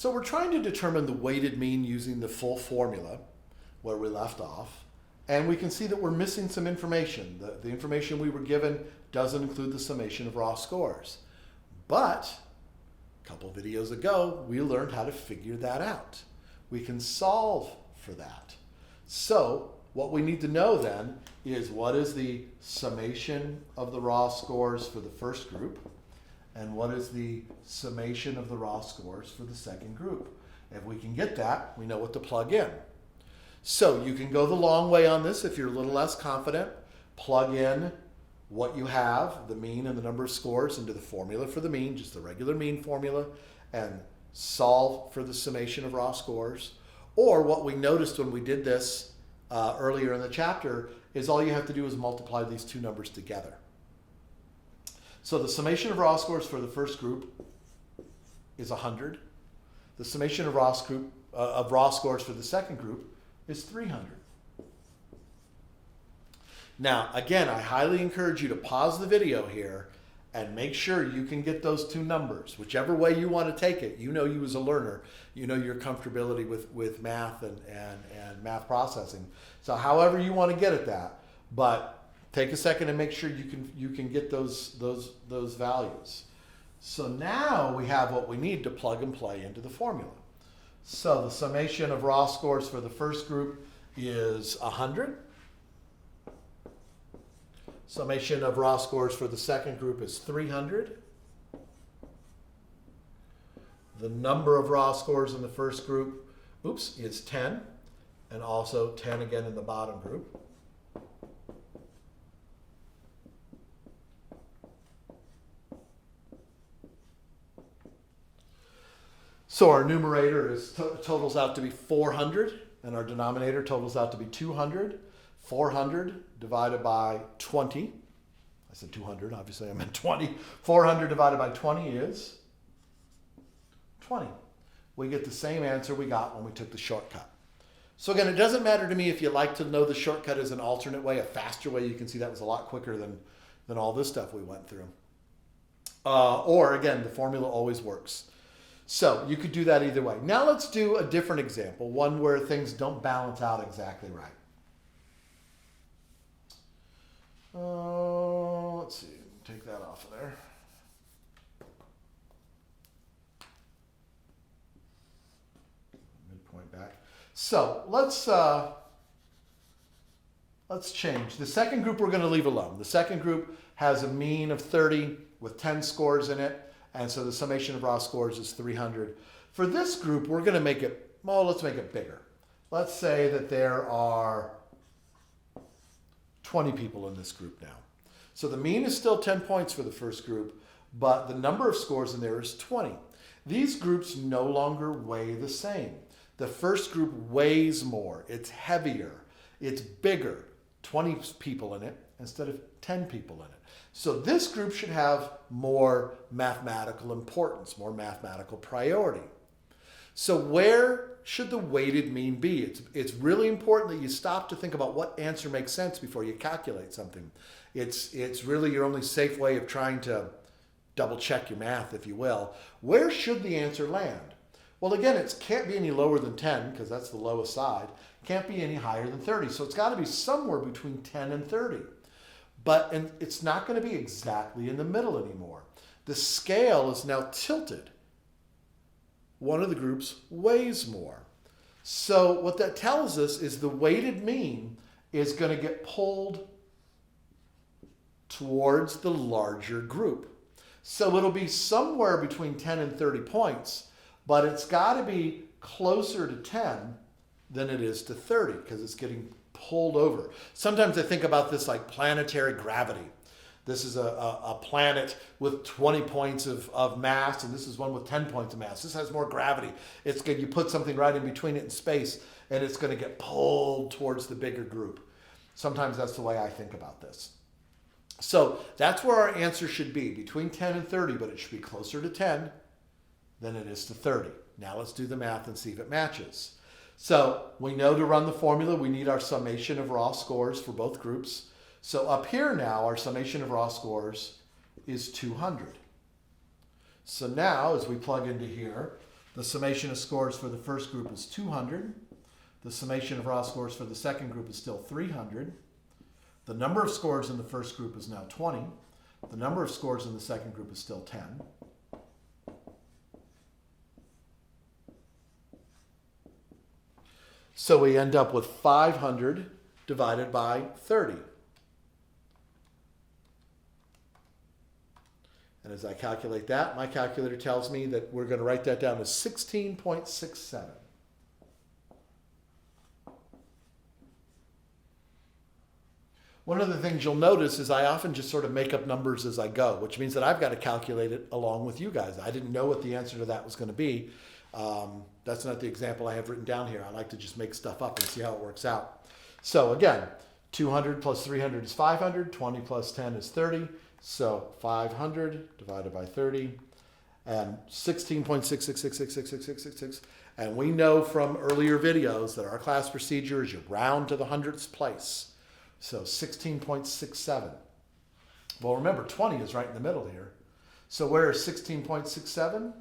So we're trying to determine the weighted mean using the full formula where we left off. And we can see that we're missing some information. The information we were given doesn't include the summation of raw scores. But a couple videos ago, we learned how to figure that out. We can solve for that. So what we need to know then is what is the summation of the raw scores for the first group and what is the summation of the raw scores for the second group. If we can get that, we know what to plug in. So you can go the long way on this if you're a little less confident. Plug in what you have, the mean and the number of scores, into the formula for the mean, just the regular mean formula, and solve for the summation of raw scores. Or what we noticed when we did this earlier in the chapter is all you have to do is multiply these two numbers together. So the summation of raw scores for the first group is 100. The summation of raw scores for the second group is 300. Now, again, I highly encourage you to pause the video here and make sure you can get those two numbers. Whichever way you want to take it, you know you as a learner, you know your comfortability with math and math processing. So however you want to get at that, but take a second and make sure you can get those values. So now we have what we need to plug and play into the formula. So the summation of raw scores for the first group is 100. Summation of raw scores for the second group is 300. The number of raw scores in the first group, is 10, and also 10 again in the bottom group. So our numerator totals out to be 400, and our denominator totals out to be 200. 400 divided by 20. I said 200, obviously I meant 20. 400 divided by 20 is 20. We get the same answer we got when we took the shortcut. So again, it doesn't matter to me if you like to know the shortcut as an alternate way, a faster way. You can see that was a lot quicker than all this stuff we went through. Or again, the formula always works. So you could do that either way. Now let's do a different example, one where things don't balance out exactly right. Let's see, take that off of there. Midpoint back. So let's change. The second group we're going to leave alone. The second group has a mean of 30 with 10 scores in it, and so the summation of raw scores is 300. For this group, we're going to make it, let's make it bigger. Let's say that there are 20 people in this group now. So the mean is still 10 points for the first group, but the number of scores in there is 20. These groups no longer weigh the same. The first group weighs more, it's heavier, it's bigger, 20 people in it instead of 10 people in it. So this group should have more mathematical importance, more mathematical priority. So where should the weighted mean be? It's really important that you stop to think about what answer makes sense before you calculate something. It's really your only safe way of trying to double check your math, if you will. Where should the answer land? Well, again, it can't be any lower than 10 because that's the lowest side. Can't be any higher than 30. So it's got to be somewhere between 10 and 30. And it's not going to be exactly in the middle anymore. The scale is now tilted. One of the groups weighs more. So what that tells us is the weighted mean is going to get pulled towards the larger group. So it'll be somewhere between 10 and 30 points, but it's got to be closer to 10 than it is to 30 because it's getting pulled over. Sometimes I think about this like planetary gravity. This is a planet with 20 points of mass, and this is one with 10 points of mass. This has more gravity. It's good. You put something right in between it in space, and it's going to get pulled towards the bigger group. Sometimes that's the way I think about this. So that's where our answer should be, between 10 and 30, but it should be closer to 10 than it is to 30. Now let's do the math and see if it matches. So we know to run the formula, we need our summation of raw scores for both groups. So up here now, our summation of raw scores is 200. So now, as we plug into here, The summation of scores for the first group is 200. The summation of raw scores for the second group is still 300. The number of scores in the first group is now 20. The number of scores in the second group is still 10. So we end up with 500 divided by 30. And as I calculate that, my calculator tells me that we're going to write that down as 16.67. One of the things you'll notice is I often just sort of make up numbers as I go, which means that I've got to calculate it along with you guys. I didn't know what the answer to that was going to be. That's not the example I have written down here. I like to just make stuff up and see how it works out. So again, 200 plus 300 is 500. 20 plus 10 is 30. So 500 divided by 30 and 16.66666666. And we know from earlier videos that our class procedure is you round to the hundredths place. So 16.67. Well, remember 20 is right in the middle here. So where is 16.67?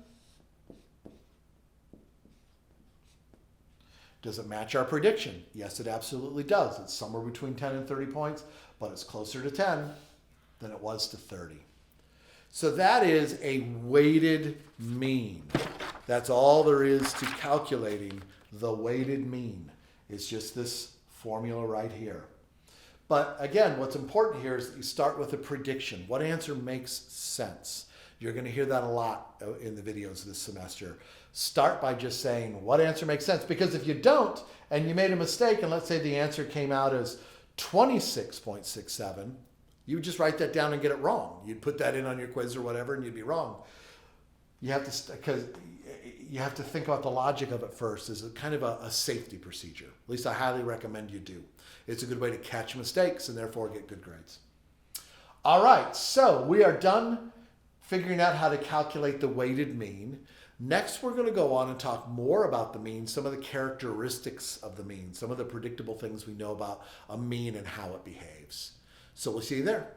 Does it match our prediction? Yes, it absolutely does. It's somewhere between 10 and 30 points, but it's closer to 10 than it was to 30. So that is a weighted mean. That's all there is to calculating the weighted mean. It's just this formula right here. But again, what's important here is that you start with a prediction. What answer makes sense? You're going to hear that a lot in the videos this semester. Start by just saying what answer makes sense. Because if you don't, and you made a mistake, and let's say the answer came out as 26.67, you would just write that down and get it wrong. You'd put that in on your quiz or whatever, and you'd be wrong. You have to, because you have to think about the logic of it first as a kind of a safety procedure. At least I highly recommend you do. It's a good way to catch mistakes and therefore get good grades. All right, so we are done figuring out how to calculate the weighted mean. Next, we're going to go on and talk more about the mean, some of the characteristics of the mean, some of the predictable things we know about a mean and how it behaves. So we'll see you there.